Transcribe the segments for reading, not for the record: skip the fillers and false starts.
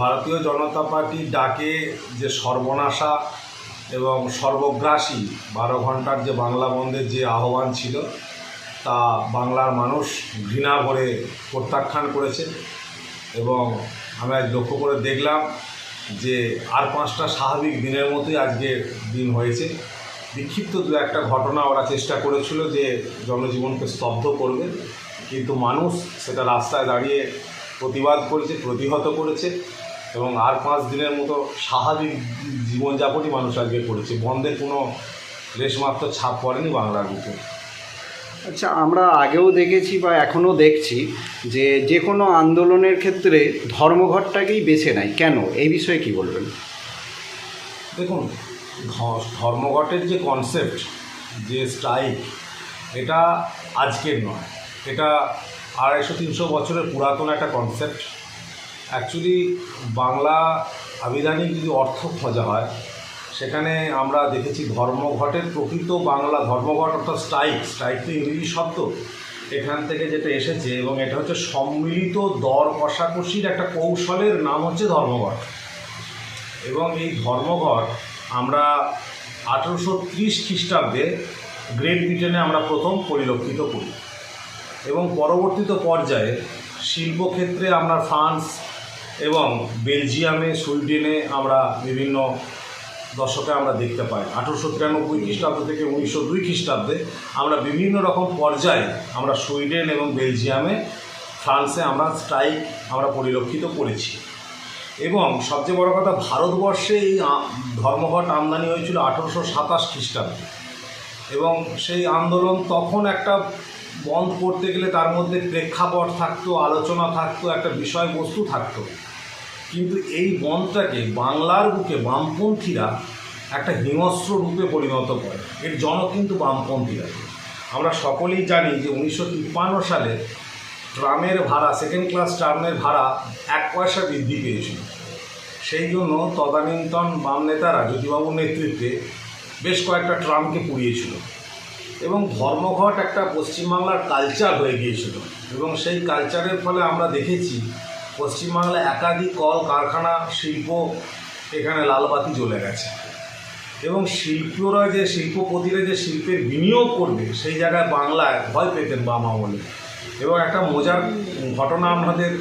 ভারতীয় জনতা পার্টির ডাকে যে সর্বনাশা এবং সর্বগ্রাসী 12 ঘন্টার যে বাংলা বন্ধের যে আহ্বান ছিল তা বাংলার মানুষ ঘৃণা ভরে প্রত্যাখ্যান করেছে। এবং আমি আজ লক্ষ্য করে দেখলাম যে আর 5টা স্বাভাবিক দিনের মতোই আজকে দিন হয়েছে। বিক্ষিপ্ত দু একটা ঘটনা ওরা চেষ্টা করেছিল যে জনজীবনকে স্তব্ধ করবে, কিন্তু মানুষ সেটা রাস্তায় দাঁড়িয়ে প্রতিবাদ করেছে, প্রতিহত করেছে এবং আর 5 দিনের মতো স্বাভাবিক জীবনযাপনই মানুষ আজকে করেছে। বন্ধের কোনো লেশমাত্র ছাপ পড়েনি বাংলার বুকে। আচ্ছা, আমরা আগেও দেখেছি বা এখনও দেখছি যে যে কোনো আন্দোলনের ক্ষেত্রে ধর্মঘটটাকেই বেছে নেয়, কেন এই বিষয়ে কি বলবেন? দেখুন, ধর্মঘটের যে কনসেপ্ট, যে স্ট্রাইক, এটা আজকের নয়, এটা 250-300 বছরের পুরাতন একটা কনসেপ্ট। অ্যাকচুয়ালি বাংলা আবিধানিক যদি অর্থ খোঁজা হয় সেখানে আমরা দেখেছি ধর্মঘটের প্রকৃত বাংলা ধর্মঘট অর্থাৎ স্ট্রাইক তো ইংরেজি শব্দ, এখান থেকে যেটা এসেছে এবং এটা হচ্ছে সম্মিলিত দর কষাকষির একটা কৌশলের নাম হচ্ছে ধর্মঘট। এবং এই ধর্মঘট আমরা 1830 খ্রিস্টাব্দে গ্রেট ব্রিটেনে আমরা প্রথম পরিলক্ষিত করি এবং পরবর্তীত পর্যায়ে শিল্পক্ষেত্রে আমরা ফ্রান্স এবং বেলজিয়ামে, সুইডেনে আমরা বিভিন্ন দশকে আমরা দেখতে পাই। 1893 খ্রিস্টাব্দ থেকে 1902 খ্রিস্টাব্দে আমরা বিভিন্ন রকম পর্যায়ে আমরা সুইডেন এবং বেলজিয়ামে, ফ্রান্সে আমরা স্ট্রাইক আমরা পরিলক্ষিত করেছি। এবং সবচেয়ে বড় কথা, ভারতবর্ষে এই ধর্মঘট আমদানি হয়েছিল 1827 খ্রিস্টাব্দে এবং সেই আন্দোলন তখন একটা বন্ধ করতে গেলে তার মধ্যে প্রেক্ষাপট থাকতো, আলোচনা থাকতো, একটা বিষয়বস্তু থাকতো। কিন্তু এই বন্ধটাকে বাংলার বুকে বামপন্থীরা একটা হিংস্র রূপে পরিণত করে। এর জনক কিন্তু বামপন্থীরা। আমরা সকলেই জানি যে 1953 সালে ট্রামের ভাড়া, সেকেন্ড ক্লাস ট্রামের ভাড়া 1 পয়সা বৃদ্ধি পেয়েছিল। সেই জন্য তদানীন্তন বাম নেতারা জ্যোতিবাবুর নেতৃত্বে বেশ কয়েকটা ট্রামকে পুড়িয়েছিল এবং ধর্মঘট একটা পশ্চিমবাংলার কালচার হয়ে গিয়েছিল। এবং সেই কালচারের ফলে আমরা দেখেছি পশ্চিমবাংলায় একাধিক কল কারখানা, শিল্প এখানে লালবাতি জ্বলে গেছে এবং শিল্পপতিরা যে শিল্পের বিনিয়োগ করবে সেই জায়গায় বাংলায় ভয় পেতেন বাম আমলে। এবং একটা মজার ঘটনা আমাদের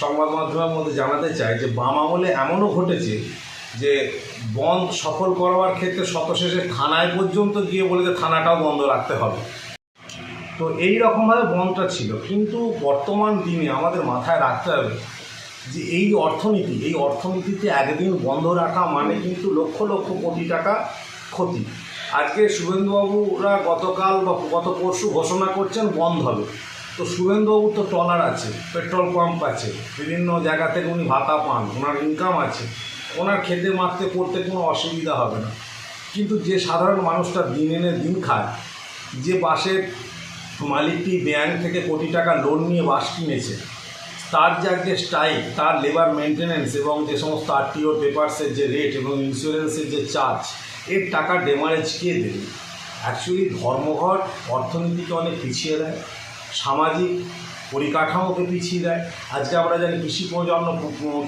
সংবাদ মাধ্যমের মধ্যে জানাতে চাই যে বাম আমলে এমনও ঘটেছে যে বন্ধ সফল করবার ক্ষেত্রে শতশেষে থানায় পর্যন্ত গিয়ে বলে যে থানাটাও বন্ধ রাখতে হবে। তো এই রকমভাবে বন্ধটা ছিল। কিন্তু বর্তমান দিনে আমাদের মাথায় রাখতে হবে যে এই অর্থনীতিতে একদিন বন্ধ রাখা মানে কিন্তু লক্ষ লক্ষ কোটি টাকা ক্ষতি। আজকে শুভেন্দুবাবুরা গতকাল বা গত পরশু ঘোষণা করছেন বন্ধ হবে। তো শুভেন্দুবাবুর তো ট্রলার আছে, পেট্রোল পাম্প আছে, বিভিন্ন জায়গা থেকে উনি ভাতা পান, ওনার ইনকাম আছে, ওনার খেতে মারতে পড়তে কোনো অসুবিধা হবে না। কিন্তু যে সাধারণ মানুষটা দিন এনে দিন খায়, যে বাসের মালিকটি ব্যাংক থেকে কোটি টাকা লোন নিয়ে বাস কিনেছে, তার যে আজকে স্ট্রাইক, তার লেবার মেনটেন্যান্স এবং যে সমস্ত আরটিও পেপারসের যে রেট এবং ইন্স্যুরেন্সের যে চার্জ, এর টাকা ডেমারেজ কে দেবে? অ্যাকচুয়ালি ধর্মঘট অর্থনীতিকে অনেক পিছিয়ে দেয়, সামাজিক পরিকাঠামোকে পিছিয়ে দেয়। আজকে আমরা জানি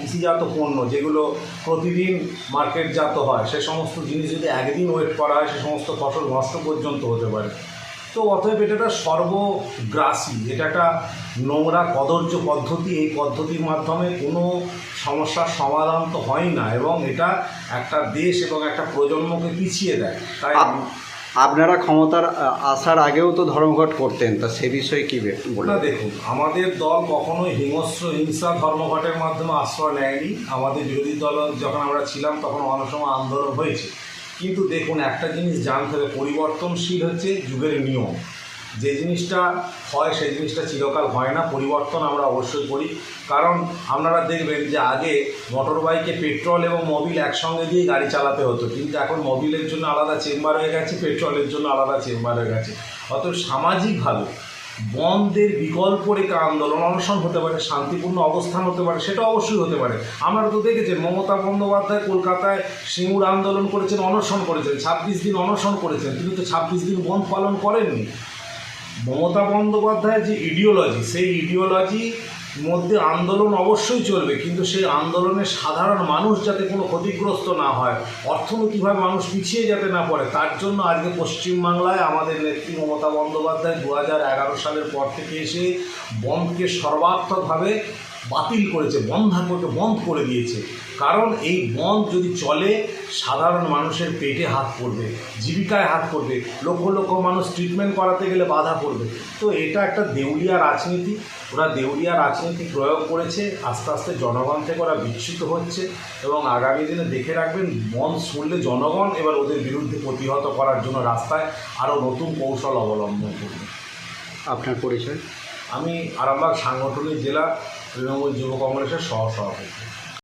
কৃষিজাত পণ্য যেগুলো প্রতিদিন মার্কেটজাত হয়, সে সমস্ত জিনিস যদি একদিন ওয়েট করা হয় সে সমস্ত ফসল নষ্ট পর্যন্ত হতে পারে। তো অতএব এটা একটা সর্বগ্রাসী, এটা একটা নোংরা কদর্য পদ্ধতি। এই পদ্ধতির মাধ্যমে কোনো সমস্যার সমাধান তো হয় না এবং এটা একটা দেশ এবং একটা প্রজন্মকে পিছিয়ে দেয়। তাই আপনারা ক্ষমতার আসার আগেও তো ধর্মঘট করতেন, তা সে বিষয়ে কী বলুন? দেখুন, আমাদের দল কখনোই হিংসা ধর্মঘটের মাধ্যমে আশ্রয় নেয়নি। আমাদের বিরোধী দল যখন আমরা ছিলাম তখন অনেক সময় আন্দোলন হয়েছে। কিন্তু দেখুন, একটা জিনিস জানতে হবে, পরিবর্তনশীল হচ্ছে যুগের নিয়ম। যে জিনিসটা হয় সেই জিনিসটা চিরকাল হয় না। পরিবর্তন আমরা অবশ্যই করি, কারণ আপনারা দেখবেন যে আগে মোটর বাইকে পেট্রোল এবং মোবিল একসঙ্গে দিয়েই গাড়ি চালাতে হতো, কিন্তু এখন মোবিলের জন্য আলাদা চেম্বার হয়ে গেছে, পেট্রোলের জন্য আলাদা চেম্বার হয়ে গেছে। অতএব সামাজিকভাবে বন্ধের বিকল্প রেখা আন্দোলন অনশন হতে পারে, শান্তিপূর্ণ অবস্থান হতে পারে, সেটা অবশ্যই হতে পারে। আপনারা তো দেখেছেন মমতা বন্দ্যোপাধ্যায় কলকাতায় সিঙ্গুর আন্দোলন করেছেন, অনশন করেছেন, 26 দিন অনশন করেছেন, কিন্তু তো 26 দিন বন্ধ পালন করেননি। মমতা বন্দ্যোপাধ্যায়ের যে ইডিওলজি, সেই ইডিওলজি মধ্যে আন্দোলন অবশ্যই চলবে, কিন্তু সেই আন্দোলনে সাধারণ মানুষ যাতে কোনো ক্ষতিগ্রস্ত না হয়, অর্থনৈতিকভাবে মানুষ পিছিয়ে যাতে না পড়ে, তার জন্য আজকে পশ্চিমবাংলায় আমাদের নেত্রী মমতা বন্দ্যোপাধ্যায় 2011 সালের পর থেকে এসে বনধকে সর্বাত্মকভাবে বাতিল করেছে, বন্ধ করে দিয়েছে। কারণ এই বন্ধ যদি চলে, সাধারণ মানুষের পেটে হাত পড়বে, জীবিকায় হাত পড়বে, লক্ষ লক্ষ মানুষ ট্রিটমেন্ট করাতে গেলে বাধা পড়বে। তো এটা একটা দেউলিয়া রাজনীতি, ওরা দেউলিয়া রাজনীতি প্রয়োগ করেছে। আস্তে আস্তে জনগণ থেকে ওরা বিচ্যুত হচ্ছে, এবং আগামী দিনে দেখে রাখবেন, বন্ধ শুনলে জনগণ এবার ওদের বিরুদ্ধে প্রতিহত করার জন্য রাস্তায় আরও নতুন কৌশল অবলম্বন করবে। আপনার পরিচয়? আমি আরামবাগ সাংগঠনিক জেলা তৃণমূল যুব কংগ্রেসের সহসভাপতি।